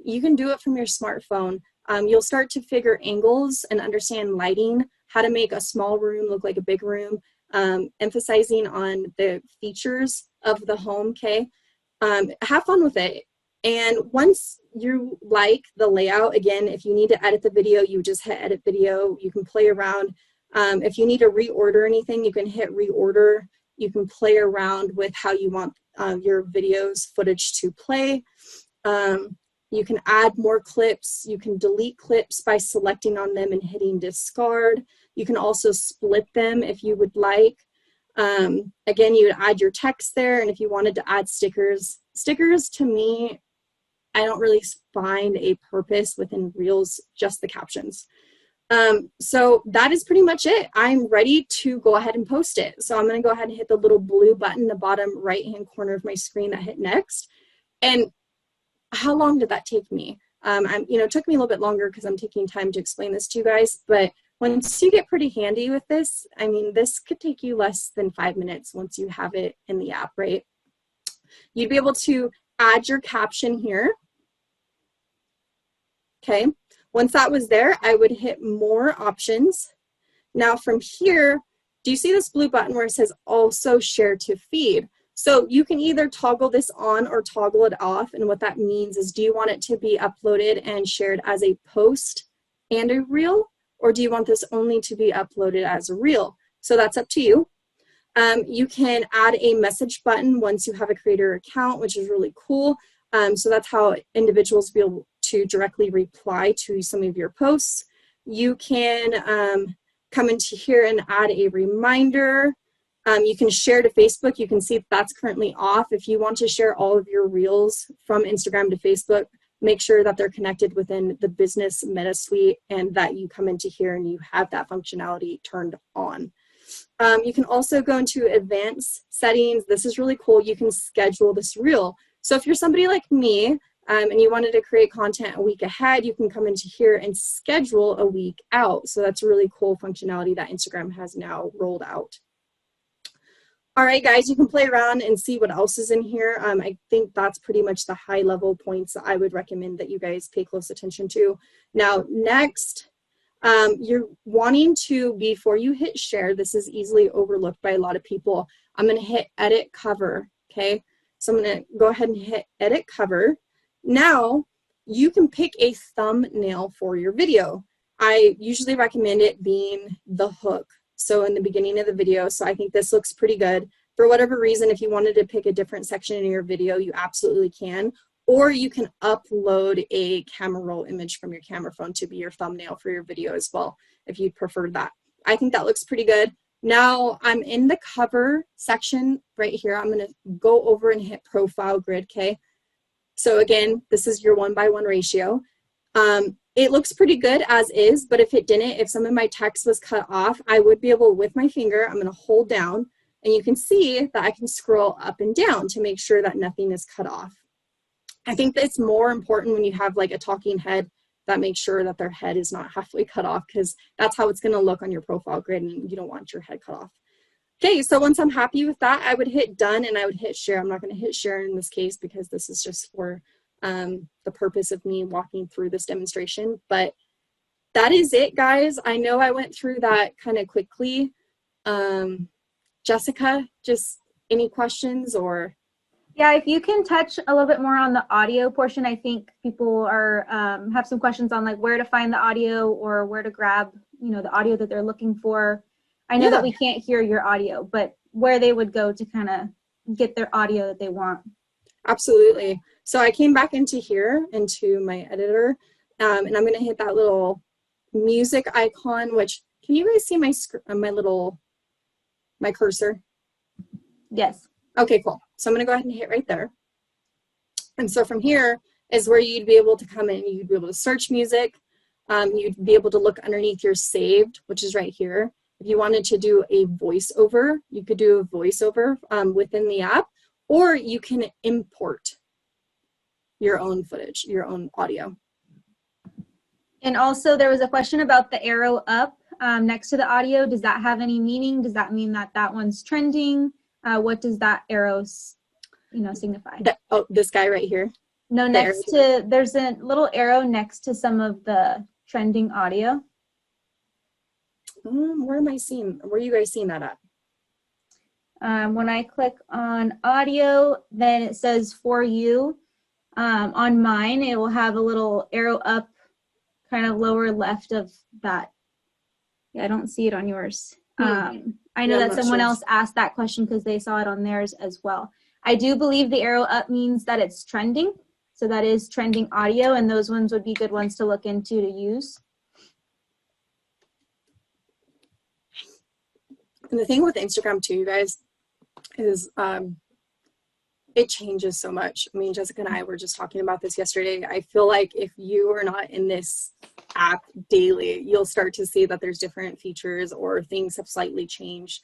you can do it from your smartphone. You'll start to figure angles and understand lighting, how to make a small room look like a big room, emphasizing on the features of the home, okay? Have fun with it. And once you like the layout, again, if you need to edit the video, you just hit edit video. You can play around. If you need to reorder anything, you can hit reorder. You can play around with how you want your videos footage to play. You can add more clips. You can delete clips by selecting on them and hitting discard. You can also split them if you would like. Again, you would add your text there, and if you wanted to add stickers, to me, I don't really find a purpose within Reels, just the captions. So that is pretty much it. I'm ready to go ahead and post it. So I'm going to go ahead and hit the little blue button in the bottom right-hand corner of my screen that hit next. And how long did that take me? It took me a little bit longer because I'm taking time to explain this to you guys, but once you get pretty handy with this, I mean, this could take you less than 5 minutes once you have it in the app, right? You'd be able to add your caption here. Okay, once that was there, I would hit more options. Now from here, do you see this blue button where it says also share to feed? So you can either toggle this on or toggle it off. And what that means is, do you want it to be uploaded and shared as a post and a reel? Or do you want this only to be uploaded as a reel? So that's up to you. You can add a message button once you have a creator account, which is really cool. So that's how individuals will be able to directly reply to some of your posts. You can come into here and add a reminder. You can share to Facebook. You can see if that's currently off. If you want to share all of your reels from Instagram to Facebook, make sure that they're connected within the business meta suite and that you come into here and you have that functionality turned on. You can also go into advanced settings. This is really cool. You can schedule this reel. So if you're somebody like me and you wanted to create content a week ahead, you can come into here and schedule a week out. So that's a really cool functionality that Instagram has now rolled out. All right, guys, you can play around and see what else is in here. I think that's pretty much the high level points that I would recommend that you guys pay close attention to. Now, next, you're wanting to, before you hit share, this is easily overlooked by a lot of people. I'm going to hit edit cover, okay? So I'm going to go ahead and hit edit cover. Now, you can pick a thumbnail for your video. I usually recommend it being the hook. So in the beginning of the video, so I think this looks pretty good. For whatever reason, if you wanted to pick a different section in your video, you absolutely can. Or you can upload a camera roll image from your camera phone to be your thumbnail for your video as well, if you'd prefer that. I think that looks pretty good. Now I'm in the cover section right here. I'm gonna go over and hit profile grid, okay? So again, this is your 1:1 ratio. It looks pretty good as is, but if it didn't, if some of my text was cut off, I would be able, with my finger, I'm gonna hold down, and you can see that I can scroll up and down to make sure that nothing is cut off. I think that it's more important when you have like a talking head that makes sure that their head is not halfway cut off, because that's how it's gonna look on your profile grid, and you don't want your head cut off. Okay, so once I'm happy with that, I would hit done and I would hit share. I'm not gonna hit share in this case because this is just for the purpose of me walking through this demonstration, but that is it, guys. I know I went through that kind of quickly. Jessica, just any questions or? Yeah, if you can touch a little bit more on the audio portion, I think people are have some questions on like where to find the audio or where to grab, the audio that they're looking for. I know that we can't hear your audio, but where they would go to kind of get their audio that they want. Absolutely. So I came back into here, into my editor, and I'm going to hit that little music icon, which, can you guys see my cursor? Yes. Okay, cool. So I'm going to go ahead and hit right there. And so from here is where you'd be able to come in. You'd be able to search music. You'd be able to look underneath your saved, which is right here. If you wanted to do a voiceover, you could do a voiceover within the app, or you can import your own footage, your own audio. And also there was a question about the arrow up next to the audio. Does that have any meaning? Does that mean that that one's trending? What does that arrow, signify? Oh, this guy right here. No, there's a little arrow next to some of the trending audio. Where am I seeing? Where are you guys seeing that at? When I click on audio, then it says for you. On mine, it will have a little arrow up, kind of lower left of that. Yeah, I don't see it on yours. I know that someone else asked that question because they saw it on theirs as well. I do believe the arrow up means that it's trending. So that is trending audio, and those ones would be good ones to look into to use. And the thing with Instagram too, you guys, is it changes so much. I mean, Jessica and I were just talking about this yesterday. I feel like if you are not in this app daily, you'll start to see that there's different features or things have slightly changed.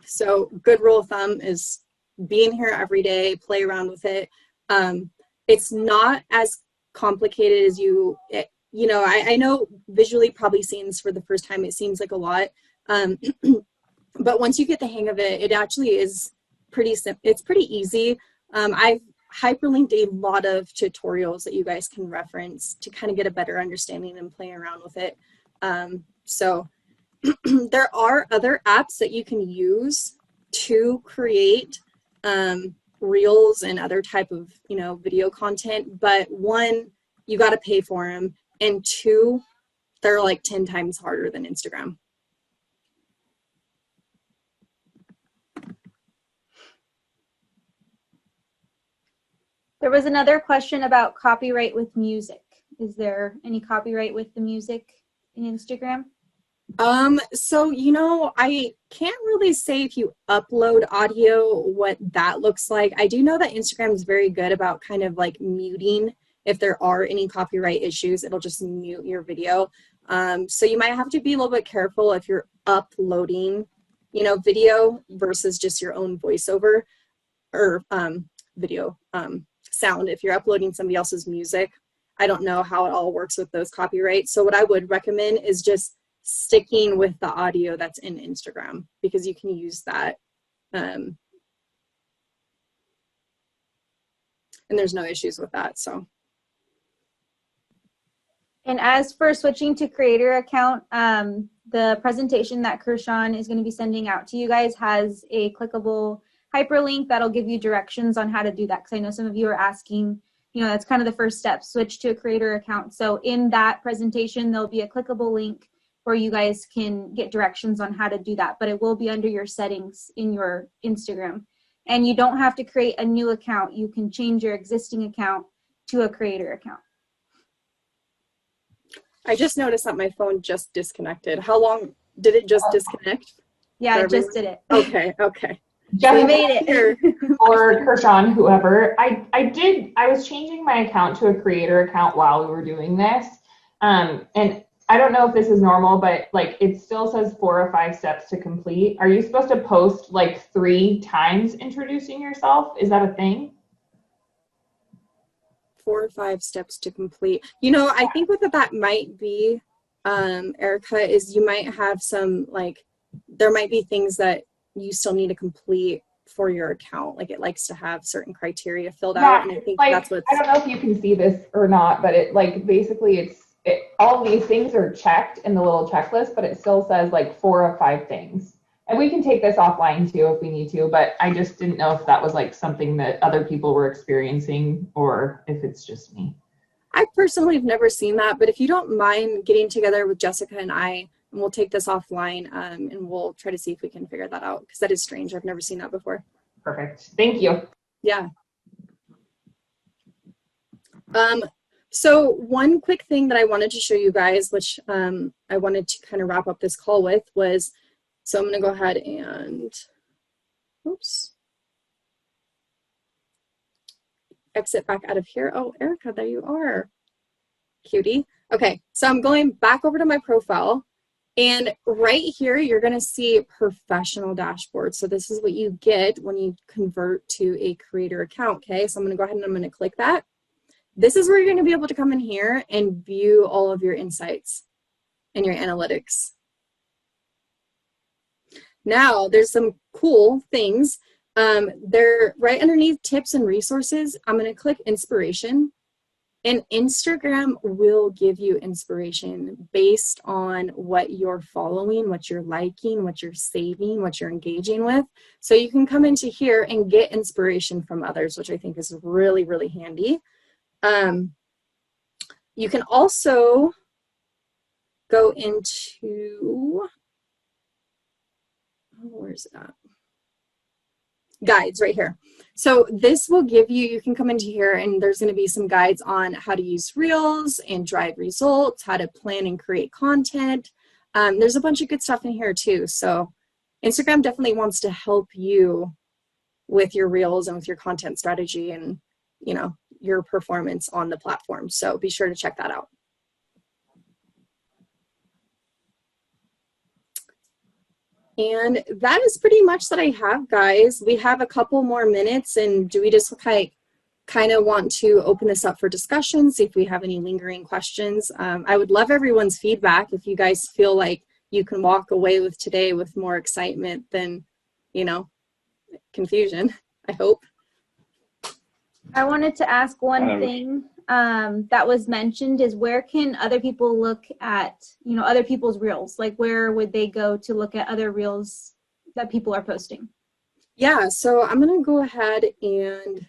So good rule of thumb is being here every day, play around with it. It's not as complicated as I know visually probably seeing this for the first time, it seems like a lot. But once you get the hang of it, it actually is it's pretty easy. I've hyperlinked a lot of tutorials that you guys can reference to kind of get a better understanding and play around with it. So there are other apps that you can use to create reels and other type of video content, but one, you got to pay for them, and two, they're like 10 times harder than Instagram. There was another question about copyright with music. Is there any copyright with the music in Instagram? So, I can't really say if you upload audio, what that looks like. I do know that Instagram is very good about kind of like muting. If there are any copyright issues, it'll just mute your video. So you might have to be a little bit careful if you're uploading, video versus just your own voiceover or video sound. If you're uploading somebody else's music, I don't know how it all works with those copyrights. So what I would recommend is just sticking with the audio that's in Instagram, because you can use that. And there's no issues with that, so. And as for switching to creator account, the presentation that Kershawn is going to be sending out to you guys has a clickable hyperlink that'll give you directions on how to do that. Because I know some of you are asking, that's kind of the first step, switch to a creator account. So in that presentation, there'll be a clickable link where you guys can get directions on how to do that, but it will be under your settings in your Instagram. And you don't have to create a new account. You can change your existing account to a creator account. I just noticed that my phone just disconnected. How long did it just disconnect? Yeah, I just did it. Okay. We made it. Or Kershawn, whoever. I was changing my account to a creator account while we were doing this. And I don't know if this is normal, but like it still says 4 or 5 steps to complete. Are you supposed to post like 3 times introducing yourself? Is that a thing? 4 or 5 steps to complete. I think what that might be, Erica, is you might have some, there might be things that you still need to complete for your account. Like it likes to have certain criteria filled out. And I think that's what. I don't know if you can see this or not, but it basically all of these things are checked in the little checklist, but it still says 4 or 5 things. And we can take this offline too if we need to, but I just didn't know if that was something that other people were experiencing or if it's just me. I personally have never seen that, but if you don't mind getting together with Jessica and I, and we'll take this offline and we'll try to see if we can figure that out, because that is strange. I've never seen that before. Perfect. Thank you. Yeah. So one quick thing that I wanted to show you guys, which I wanted to kind of wrap up this call with was, so I'm going to go ahead and, exit back out of here. Oh, Erica, there you are. Cutie. Okay, so I'm going back over to my profile, And right here, you're going to see professional dashboard. So this is what you get when you convert to a creator account. Okay, so I'm going to go ahead and I'm going to click that. This is where you're going to be able to come in here and view all of your insights and your analytics. Now, there's some cool things. They're right underneath tips and resources. I'm going to click inspiration. And Instagram will give you inspiration based on what you're following, what you're liking, what you're saving, what you're engaging with. So you can come into here and get inspiration from others, which I think is really, really handy. You can also go into, where's that? Guides right here. So this will give you, you can come into here and there's going to be some guides on how to use Reels and drive results, how to plan and create content. There's a bunch of good stuff in here too. So Instagram definitely wants to help you with your Reels and with your content strategy and, you know, your performance on the platform. So be sure to check that out. And that is pretty much that I have, guys. We have a couple more minutes, and do we just kind of want to open this up for discussion, see if we have any lingering questions? I would love everyone's feedback. If you guys feel like you can walk away with today with more excitement than, you know, confusion, I hope. I wanted to ask one thing that was mentioned is where can other people look at, you know, other people's reels? Like where would they go to look at other reels that people are posting? Yeah, so I'm going to go ahead and,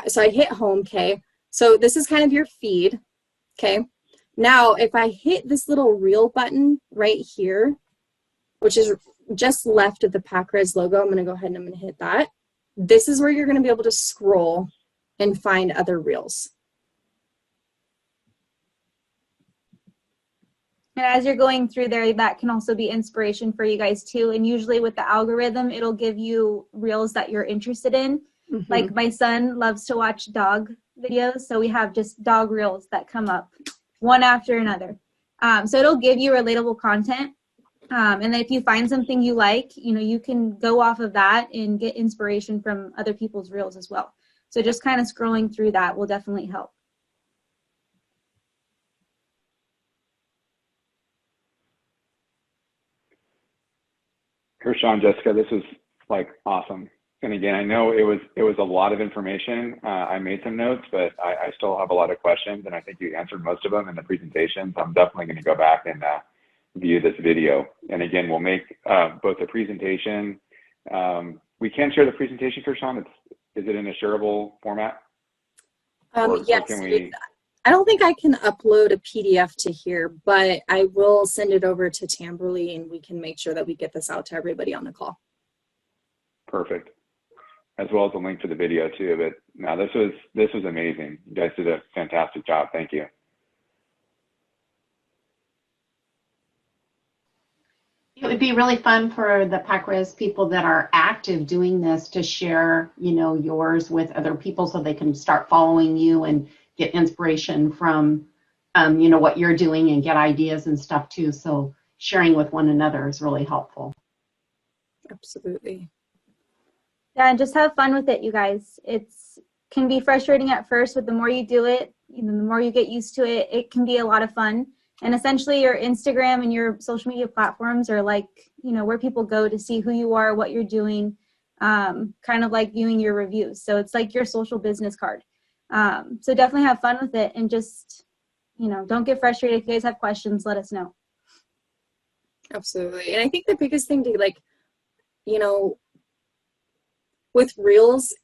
so I hit home, okay? So this is kind of your feed, okay? Now, if I hit this little reel button right here, which is just left of the PacRes logo, I'm going to go ahead and I'm going to hit that. This is where you're going to be able to scroll and find other reels. And as you're going through there, that can also be inspiration for you guys too. And usually with the algorithm, it'll give you reels that you're interested in. Mm-hmm. Like my son loves to watch dog videos. So we have just dog reels that come up one after another. So it'll give you relatable content. And then if you find something you like, you know, you can go off of that and get inspiration from other people's reels as well. So just kind of scrolling through that will definitely help. Kershaw, Jessica, this was like awesome. And again, I know it was a lot of information. I made some notes, but I still have a lot of questions, and I think you answered most of them in the presentation. So I'm definitely going to go back and view this video. And again, we'll make both the presentation. We can share the presentation, Kershaw. Is it in a shareable format? Yes. I don't think I can upload a PDF to here, but I will send it over to Tamberly and we can make sure that we get this out to everybody on the call. Perfect. As well as a link to the video too. But no, this was amazing. You guys did a fantastic job. Thank you. It would be really fun for the PacRes people that are active doing this to share, you know, yours with other people so they can start following you and get inspiration from, you know, what you're doing and get ideas and stuff too. So sharing with one another is really helpful. Absolutely. Yeah, and just have fun with it, you guys. It can be frustrating at first, but the more you do it, you know, the more you get used to it, it can be a lot of fun. And essentially your Instagram and your social media platforms are like, you know, where people go to see who you are, what you're doing, kind of like viewing your reviews. So it's like your social business card. So definitely have fun with it and just, you know, don't get frustrated. If you guys have questions, let us know. Absolutely. And I think the biggest thing to, like, you know, with Reels,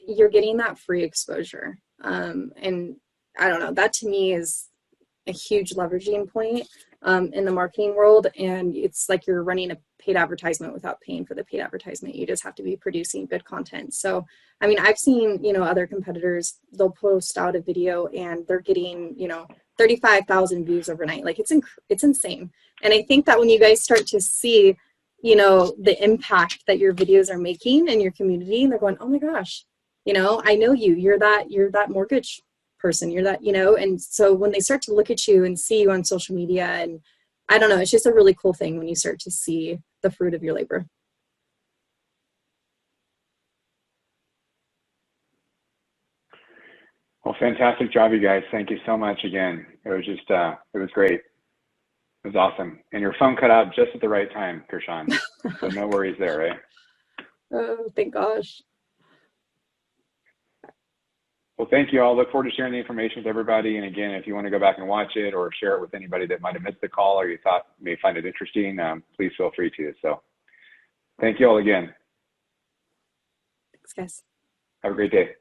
you're getting that free exposure. And I don't know, that to me is a huge leveraging point in the marketing world. And it's like you're running a paid advertisement without paying for the paid advertisement. You just have to be producing good content. So, I mean, I've seen, you know, other competitors, they'll post out a video and they're getting, you know, 35,000 views overnight. Like it's insane. And I think that when you guys start to see, you know, the impact that your videos are making in your community, and they're going, oh my gosh, you know, I know you, you're that mortgage person, you're that, you know. And so when they start to look at you and see you on social media and I don't know, it's just a really cool thing when you start to see the fruit of your labor. Well, fantastic job, you guys. Thank you so much again. It was just, it was great. It was awesome. And your phone cut out just at the right time, Kirshan. So no worries there, right? Oh, thank gosh. Well, thank you all. Look forward to sharing the information with everybody. And again, if you want to go back and watch it or share it with anybody that might have missed the call or you thought may find it interesting, please feel free to. So thank you all again. Thanks, guys. Have a great day.